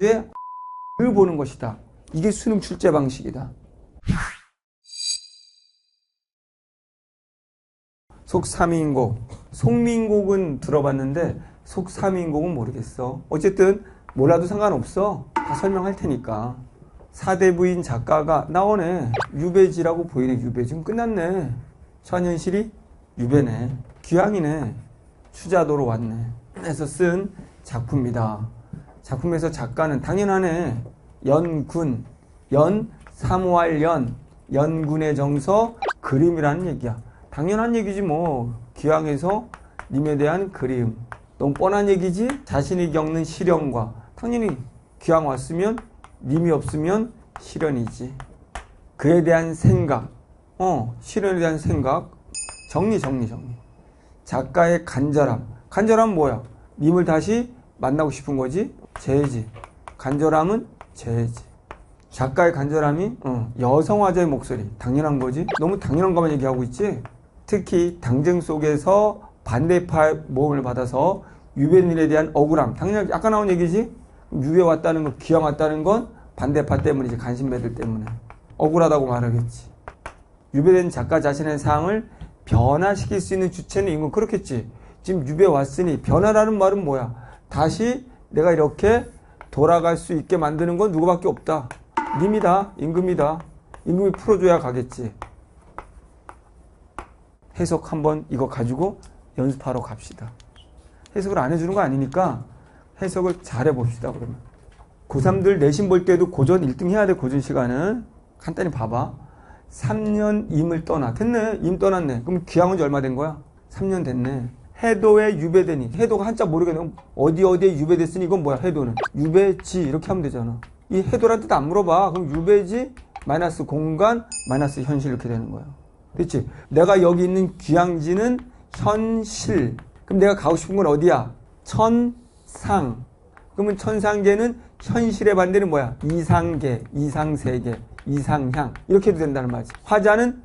를 보는 것이다. 이게 수능 출제 방식이다. 속3인곡. 속민곡은 들어봤는데 속3인곡은 모르겠어. 어쨌든 몰라도 상관없어. 다 설명할 테니까. 4대 부인 작가가 나오네. 유배지라고 보이네. 유배. 지금 끝났네. 천현실이 유배네. 귀향이네. 추자도로 왔네. 해서 쓴 작품이다. 작품에서 작가는 당연하네. 연군. 연, 사모할 연. 연군의 정서, 그림이라는 얘기야. 당연한 얘기지 뭐. 귀향에서 님에 대한 그림. 너무 뻔한 얘기지? 자신이 겪는 시련과. 당연히 귀향 왔으면 님이 없으면 시련이지. 그에 대한 생각. 시련에 대한 생각. 정리. 작가의 간절함. 간절함은 뭐야? 님을 다시 만나고 싶은 거지? 재지. 간절함은 재지. 작가의 간절함이 여성화자의 목소리. 당연한 거지? 너무 당연한 것만 얘기하고 있지? 특히 당쟁 속에서 반대파의 모험을 받아서 유배인에 대한 억울함. 당연히 아까 나온 얘기지? 유배 왔다는 거, 귀향 왔다는 건 반대파 때문이지. 간신배들 때문에. 억울하다고 말하겠지. 유배된 작가 자신의 상황을 변화시킬 수 있는 주체는 인간. 그렇겠지. 지금 유배 왔으니 변화라는 말은 뭐야? 다시 내가 이렇게 돌아갈 수 있게 만드는 건 누구밖에 없다. 님이다. 임금이다. 임금이 풀어줘야 가겠지. 해석 한번 이거 가지고 연습하러 갑시다. 해석을 안 해주는 거 아니니까 해석을 잘 해봅시다. 그러면 고3들 내신 볼 때도 고전 1등 해야 돼. 고전 시간은 간단히 봐봐. 3년 임을 떠나. 됐네. 임 떠났네. 그럼 귀향 온 지 얼마 된 거야? 3년 됐네. 해도에 유배되니. 해도가 한자 모르겠네. 어디에 유배됐으니 이건 뭐야? 해도는 유배지 이렇게 하면 되잖아. 이 해도란 뜻 안 물어봐. 그럼 유배지 마이너스 공간 마이너스 현실 이렇게 되는 거야. 그렇지? 내가 여기 있는 귀향지는 현실. 그럼 내가 가고 싶은 건 어디야? 천상. 그러면 천상계는 현실의 반대는 뭐야? 이상계, 이상세계, 이상향. 이렇게 해도 된다는 말이지. 화자는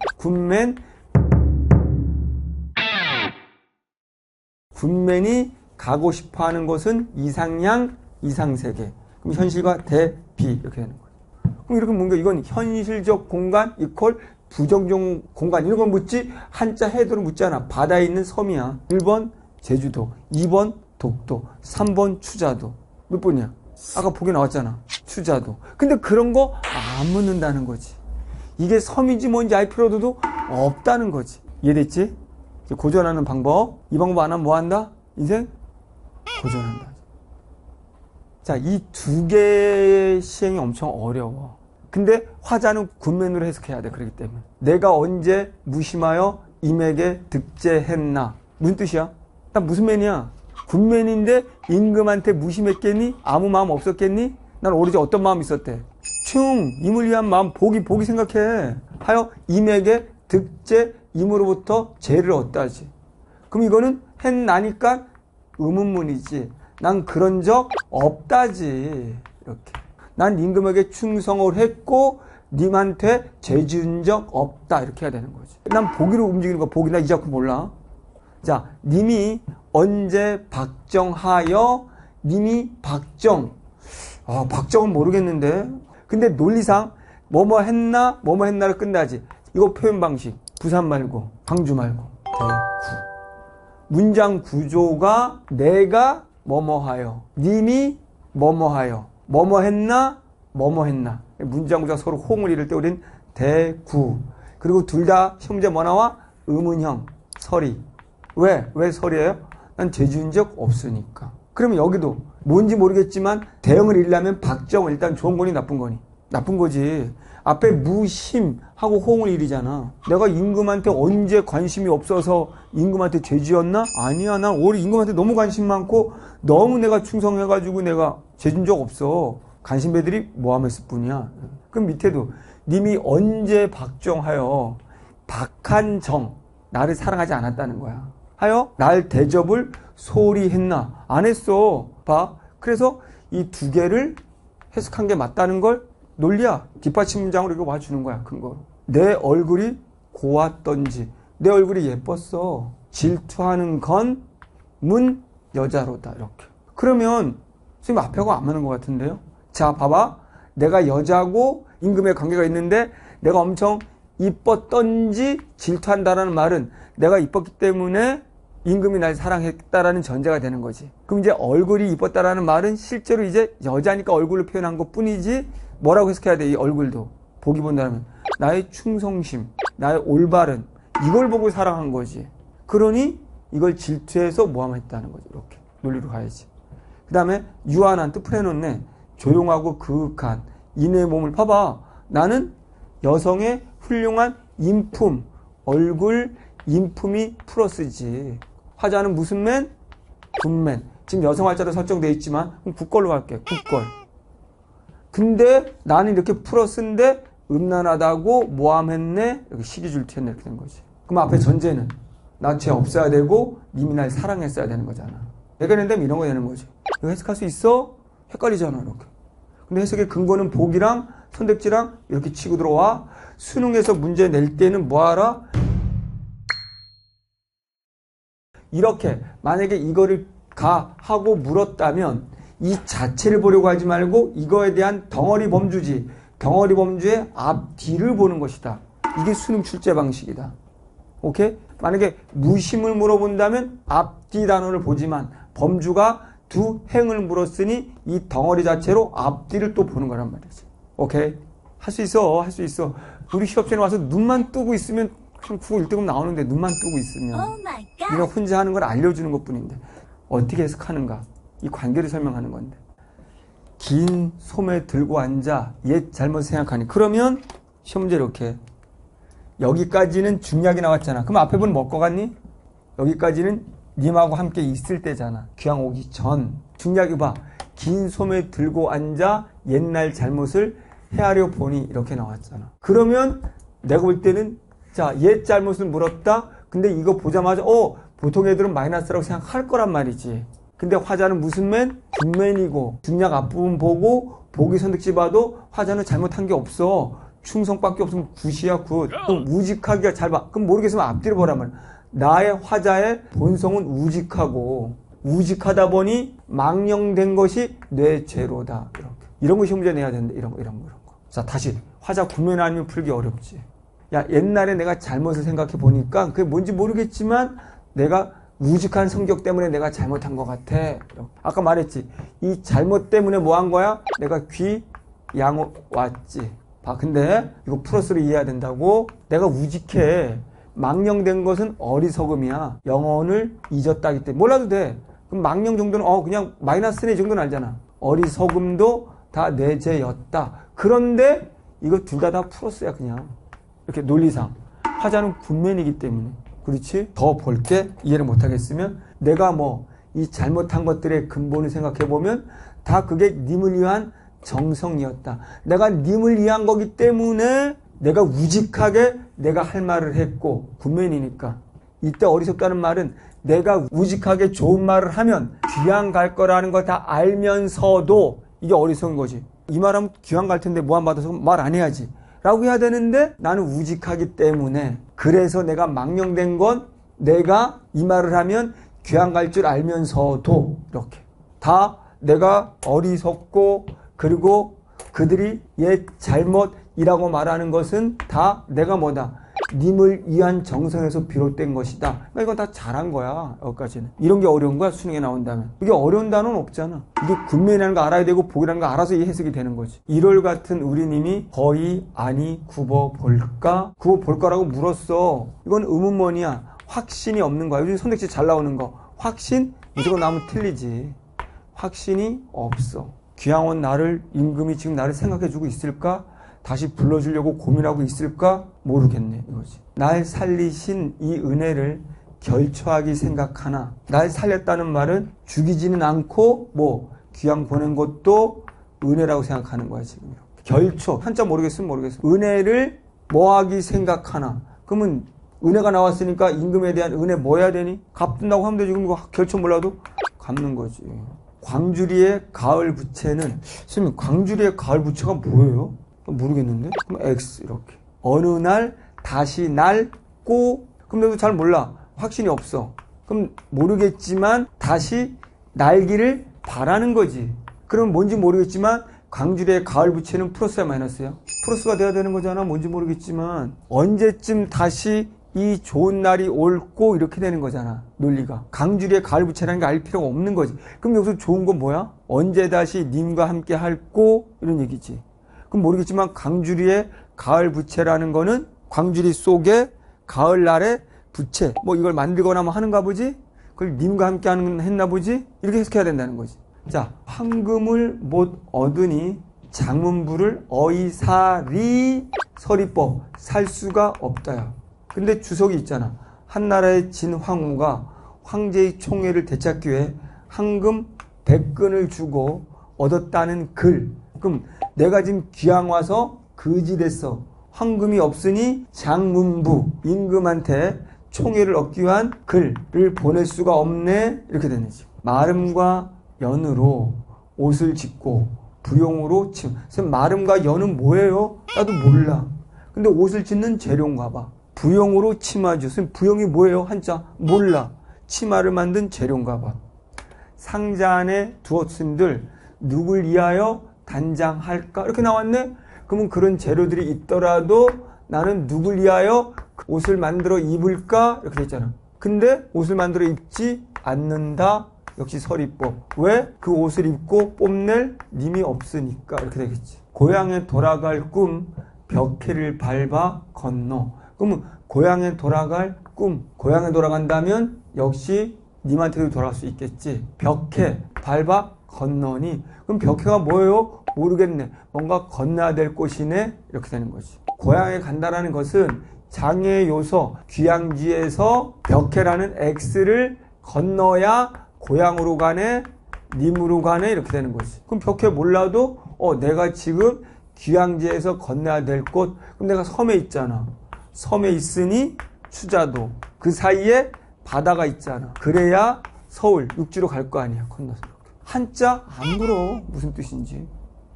군맨이 가고 싶어 하는 곳은 이상향, 이상세계. 그럼 현실과 대비 이렇게 되는 거야. 그럼 이렇게 뭔가 이건 현실적 공간 이퀄 부정적 공간 이런 걸 묻지 한자 해도를 묻잖아. 바다에 있는 섬이야. 1번 제주도, 2번 독도, 3번 추자도. 몇 번이야? 아까 보기 나왔잖아. 추자도. 근데 그런 거 안 묻는다는 거지. 이게 섬인지 뭔지 알 필요도 없다는 거지. 이해됐지? 고전하는 방법. 이 방법 안 하면 뭐 한다? 인생 고전한다. 자, 이 두 개의 시행이 엄청 어려워. 근데 화자는 군맨으로 해석해야 돼. 그렇기 때문에. 내가 언제 무심하여 임에게 득제했나. 무슨 뜻이야? 나 무슨 맨이야? 군맨인데 임금한테 무심했겠니? 아무 마음 없었겠니? 난 오로지 어떤 마음이 있었대? 임을 위한 마음, 복이 생각해. 하여 임에게 득제, 임으로부터 죄를 얻다지. 그럼 이거는 했나니까 의문문이지. 난 그런 적 없다지. 이렇게. 난 임금에게 충성을 했고 님한테 죄 지은 적 없다. 이렇게 해야 되는 거지. 난 보기로 움직이는 거. 보기 나 이 작품 몰라. 자, 님이 언제 박정하여 님이 박정. 박정은 모르겠는데. 근데 논리상 뭐뭐 했나를 끝나지. 이거 표현 방식. 부산 말고 광주 말고 대구. 문장 구조가 내가 뭐뭐하여 님이 뭐뭐하여 뭐뭐했나. 문장 구조가 서로 호응을 이룰 때 우린 대구. 그리고 둘 다 시험제 뭐 나와? 의문형 서리. 왜 서리예요? 난 죄 지은 적 없으니까. 그러면 여기도 뭔지 모르겠지만 대응을 읽으려면 박정은 일단 좋은 거니 나쁜 거니? 나쁜 거지. 앞에 무심하고 호응을 이리잖아. 내가 임금한테 언제 관심이 없어서 임금한테 죄 지었나? 아니야. 난 오히려 임금한테 너무 관심 많고 너무 내가 충성해가지고 내가 죄 진 적 없어. 간신배들이 모함했을 뿐이야. 그럼 밑에도 님이 언제 박정하여 박한정 나를 사랑하지 않았다는 거야. 하여 날 대접을 소홀히 했나? 안 했어. 봐. 그래서 이 두 개를 해석한 게 맞다는 걸 논리야. 뒷받침 문장으로 이거 와주는 거야. 큰 거. 내 얼굴이 고왔던지 내 얼굴이 예뻤어. 질투하는 건 여자로다. 이렇게. 그러면 선생님 앞에가 안 맞는 것 같은데요? 자, 봐봐. 내가 여자고 임금의 관계가 있는데 내가 엄청 이뻤던지 질투한다라는 말은 내가 이뻤기 때문에 임금이 날 사랑했다라는 전제가 되는 거지. 그럼 이제 얼굴이 이뻤다라는 말은 실제로 이제 여자니까 얼굴로 표현한 것 뿐이지 뭐라고 해석해야 돼? 이 얼굴도. 보기 본다면 나의 충성심, 나의 올바른 이걸 보고 사랑한 거지. 그러니 이걸 질투해서 모함했다는 거지. 이렇게 논리로 가야지. 그 다음에 유한한 뜻 풀어놓네. 조용하고 그윽한 인의 몸을 봐봐. 나는 여성의 훌륭한 인품, 얼굴 인품이 플러스지. 화자는 무슨 맨? 굿맨. 지금 여성 활자로 설정되어 있지만 그럼 굿걸로 갈게. 굿걸. 근데 나는 이렇게 플러스인데 음란하다고 모함했네. 이렇게 시기질투했네. 이렇게 된 거지. 그럼 앞에 전제는 나 죄 없어야 되고 님이 날 사랑했어야 되는 거잖아. 내가 낸다면 이런 거 되는 거지. 이거 해석할 수 있어? 헷갈리잖아. 이렇게. 근데 해석의 근거는 복이랑 선택지랑 이렇게 치고 들어와. 수능에서 문제 낼 때는 뭐하라? 이렇게 만약에 이거를 하고 물었다면 이 자체를 보려고 하지 말고 이거에 대한 덩어리 범주지. 덩어리 범주의 앞뒤를 보는 것이다. 이게 수능 출제 방식이다. 오케이? 만약에 무심을 물어본다면 앞뒤 단어를 보지만 범주가 두 행을 물었으니 이 덩어리 자체로 앞뒤를 또 보는 거란 말이지. 오케이? 할 수 있어. 할 수 있어. 우리 시험장에 와서 눈만 뜨고 있으면 그냥 국어 1등급 나오는데 눈만 뜨고 있으면 이거 혼자 하는 걸 알려주는 것뿐인데 어떻게 해석하는가? 이 관계를 설명하는 건데. 긴 소매 들고 앉아 옛 잘못 생각하니. 그러면 시험 문제 이렇게. 여기까지는 중약이 나왔잖아. 그럼 앞에 분 먹고 갔니? 여기까지는 님하고 함께 있을 때잖아. 귀향 오기 전. 중약이 봐. 긴 소매 들고 앉아 옛날 잘못을 헤아려 보니 이렇게 나왔잖아. 그러면 내가 볼 때는 자, 옛 잘못을 물었다. 근데 이거 보자마자 보통 애들은 마이너스라고 생각할 거란 말이지. 근데 화자는 무슨 맨? 굿맨이고 중약 앞부분 보고 보기 선택지 봐도 화자는 잘못한 게 없어. 충성밖에 없으면 굿이야 굿. 그럼 우직하기가 잘 봐. 그럼 모르겠으면 앞뒤로 보란 말이야. 나의 화자의 본성은 우직하고 우직하다 보니 망령된 것이 내 죄로다. 이렇게. 이런 거 시험 문제 내야 되는데 이런 거. 자, 다시 화자 굿맨 아니면 풀기 어렵지. 야, 옛날에 내가 잘못을 생각해 보니까 그게 뭔지 모르겠지만 내가 우직한 성격 때문에 내가 잘못한 것 같아. 아까 말했지. 이 잘못 때문에 뭐 한 거야? 내가 귀양 왔지. 봐, 근데 이거 플러스로 이해해야 된다고. 내가 우직해. 망령된 것은 어리석음이야. 영혼을 잊었다기 때문에. 몰라도 돼. 그럼 망령 정도는 그냥 마이너스네 정도는 알잖아. 어리석음도 다 내 죄였다. 그런데 이거 둘 다 플러스야 그냥. 이렇게 논리상. 화자는 굿맨이기 때문에. 그렇지? 더 볼게 이해를 못하겠으면 내가 이 잘못한 것들의 근본을 생각해보면 다 그게 님을 위한 정성이었다. 내가 님을 위한 거기 때문에 내가 우직하게 내가 할 말을 했고 굿맨이니까. 이때 어리석다는 말은 내가 우직하게 좋은 말을 하면 귀양 갈 거라는 거 다 알면서도 이게 어리석은 거지. 이 말하면 귀양 갈 텐데 뭐 안 받아서 말 안 해야지 라고 해야 되는데 나는 우직하기 때문에 그래서 내가 망령된 건 내가 이 말을 하면 귀양 갈 줄 알면서도 이렇게 다 내가 어리석고 그리고 그들이 옛 잘못이라고 말하는 것은 다 내가 뭐다? 님을 위한 정성에서 비롯된 것이다. 그러니까 이건 다 잘한 거야. 여기까지는. 이런 게 어려운 거야. 수능에 나온다면. 이게 어려운 단어는 없잖아. 이게 굿맨이라는 거 알아야 되고 복이라는 거 알아서 이 해석이 되는 거지. 1월 같은 우리님이 거의 아니 굽어볼까? 굽어볼까라고 물었어. 이건 의문문이야. 확신이 없는 거야. 요즘 선택지 잘 나오는 거. 확신? 무조건 나오면 틀리지. 확신이 없어. 귀양 온 나를 임금이 지금 나를 생각해주고 있을까? 다시 불러주려고 고민하고 있을까? 모르겠네 이거지. 날 살리신 이 은혜를 결초하기 생각하나 날 살렸다는 말은 죽이지는 않고 귀양 보낸 것도 은혜라고 생각하는 거야 지금. 결초 한자 모르겠으면 모르겠어. 은혜를 뭐하기 생각하나. 그러면 은혜가 나왔으니까 임금에 대한 은혜 뭐 해야 되니? 갚는다고 하면 되지. 지금 결초 몰라도 갚는 거지. 광주리의 가을 부채는 선생님 광주리의 가을 부채가 뭐예요? 모르겠는데? 그럼 X 이렇게. 어느 날 다시 날고 그럼 내가 잘 몰라. 확신이 없어. 그럼 모르겠지만 다시 날기를 바라는 거지. 그럼 뭔지 모르겠지만 강줄의 가을 부채는 플러스야 마이너스야? 플러스가 돼야 되는 거잖아. 뭔지 모르겠지만 언제쯤 다시 이 좋은 날이 옳고 이렇게 되는 거잖아. 논리가. 강줄의 가을 부채라는 게 알 필요가 없는 거지. 그럼 여기서 좋은 건 뭐야? 언제 다시 님과 함께 할꼬 이런 얘기지. 그럼 모르겠지만 강주리의 가을 부채라는 거는 광주리 속에 가을날의 부채 뭐 이걸 만들거나 뭐 하는가 보지? 그걸 님과 함께 하는 했나 보지? 이렇게 해석해야 된다는 거지. 자, 황금을 못 얻으니 장문부를 어이사리 서리법 살 수가 없다야. 근데 주석이 있잖아. 한나라의 진황후가 황제의 총애를 되찾기 위해 황금 100근을 주고 얻었다는 글. 그럼 내가 지금 귀양 와서 거지됐어. 황금이 없으니 장문부 임금한테 총애를 얻기 위한 글을 보낼 수가 없네. 이렇게 되는 거지. 마름과 연으로 옷을 짓고 부용으로 침. 선생님, 마름과 연은 뭐예요? 나도 몰라. 근데 옷을 짓는 재료인가 봐. 부용으로 치마죠. 선생님, 부용이 뭐예요? 한자 몰라. 치마를 만든 재료인가 봐. 상자 안에 두었음들 누굴 위하여 단장할까? 이렇게 나왔네. 그러면 그런 재료들이 있더라도 나는 누굴 위하여 옷을 만들어 입을까? 이렇게 돼 있잖아. 근데 옷을 만들어 입지 않는다. 역시 서리법. 왜? 그 옷을 입고 뽐낼 님이 없으니까. 이렇게 되겠지. 고향에 돌아갈 꿈 벽해를 밟아 건너. 그러면 고향에 돌아갈 꿈. 고향에 돌아간다면 역시 님한테도 돌아갈 수 있겠지. 벽해 밟아 건너니. 그럼 벽해가 뭐예요? 모르겠네. 뭔가 건너야 될 곳이네. 이렇게 되는 거지. 고향에 간다라는 것은 장애 요소 귀향지에서 벽해라는 X를 건너야 고향으로 가네, 님으로 가네 이렇게 되는 거지. 그럼 벽해 몰라도 내가 지금 귀향지에서 건너야 될 곳. 그럼 내가 섬에 있잖아. 섬에 있으니 추자도. 그 사이에 바다가 있잖아. 그래야 서울 육지로 갈 거 아니야. 건너서. 한자 안 물어. 무슨 뜻인지.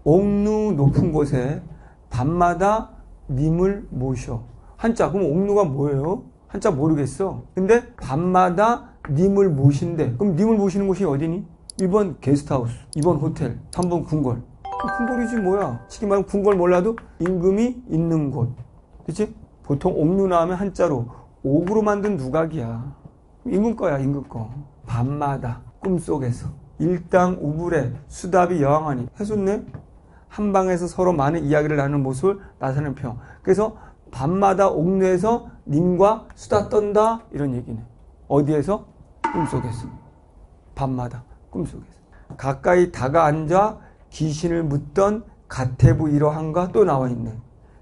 옥루 높은 곳에 밤마다 님을 모셔. 한자. 그럼 옥루가 뭐예요? 한자 모르겠어. 근데 밤마다 님을 모신대. 그럼 님을 모시는 곳이 어디니? 1번 게스트하우스, 2번 호텔, 3번 궁궐. 궁궐이지 뭐야. 쉽게 말하면 궁궐 몰라도 임금이 있는 곳. 그치? 보통 옥루 나오면 한자로 옥으로 만든 누각이야. 임금 거야, 임금 거. 밤마다 꿈속에서 일당 우불에 수답이 여왕하니. 해줬네? 한방에서 서로 많은 이야기를 나누는 모습을 나타내는 표. 그래서 밤마다 옥루에서 님과 수다 떤다 이런 얘기네. 어디에서? 꿈속에서. 밤마다 꿈속에서. 가까이 다가앉아 귀신을 묻던 가태부 이러한가 또 나와 있네.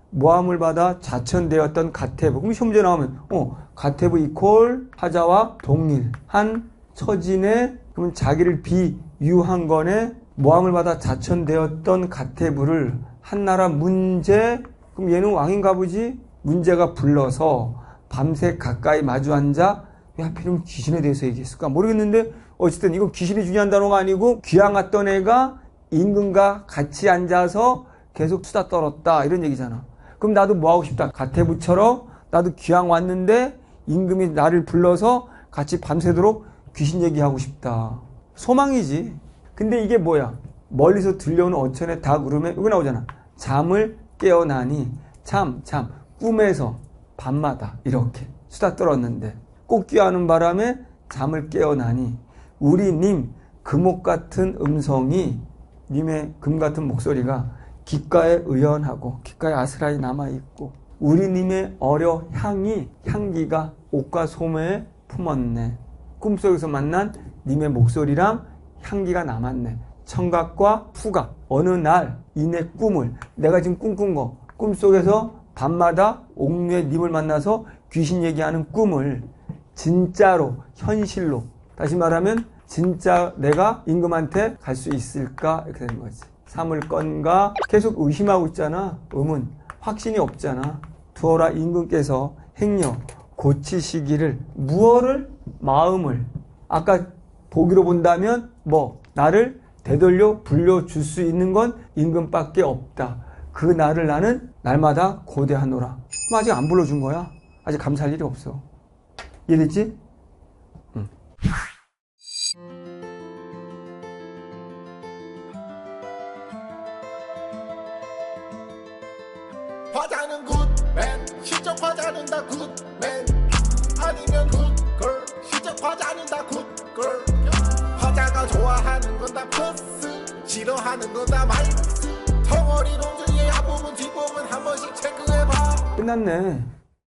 모함을 받아 자천되었던 가태부. 그럼 시험 문제 나오면 가태부 이퀄 하자와 동일한 처진의 그러면 자기를 비유한 거네. 모함을 받아 자천되었던 가태부를 한나라 문제. 그럼 얘는 왕인가 보지? 문제가 불러서 밤새 가까이 마주 앉아. 왜 하필이면 귀신에 대해서 얘기했을까 모르겠는데 어쨌든 이거 귀신이 중요한 단어가 아니고 귀양 왔던 애가 임금과 같이 앉아서 계속 수다 떨었다 이런 얘기잖아. 그럼 나도 뭐 하고 싶다. 가태부처럼 나도 귀양 왔는데 임금이 나를 불러서 같이 밤새도록 귀신 얘기하고 싶다. 소망이지. 근데 이게 뭐야? 멀리서 들려오는 어천의 닭 울음에 여기 나오잖아. 잠을 깨어나니. 참 꿈에서 밤마다 이렇게 수다 떨었는데 꼭 귀하는 바람에 잠을 깨어나니 우리 님 금옥 같은 음성이 님의 금 같은 목소리가 귓가에 의연하고 귓가에 아스라이 남아있고 우리 님의 어려 향기가 옷과 소매에 품었네. 꿈속에서 만난 님의 목소리랑 향기가 남았네. 청각과 후각. 어느 날 이내 꿈을 내가 지금 꿈꾼 거 꿈속에서 밤마다 옥류의 님을 만나서 귀신 얘기하는 꿈을 진짜로 현실로 다시 말하면 진짜 내가 임금한테 갈 수 있을까 이렇게 되는 거지. 삼을 건가 계속 의심하고 있잖아. 의문 확신이 없잖아. 두어라 임금께서 행여 고치시기를 무엇을 마음을 아까 보기로 본다면 나를 되돌려 불려줄 수 있는 건 임금밖에 없다. 그 날을 나는 날마다 고대하노라. 그럼 아직 안 불러준 거야. 아직 감사할 일이 없어. 이해됐지? 응. 화자는 굿맨 실적 화자는 다 굿맨 아니면 굿걸 실적 화자는 다 굿걸 화자가 좋아하는 건 다 플러스 싫어하는 건 다 마이너스 덩어리 논술의 앞부분 뒷부분 한 번씩 체크해봐. 끝났네.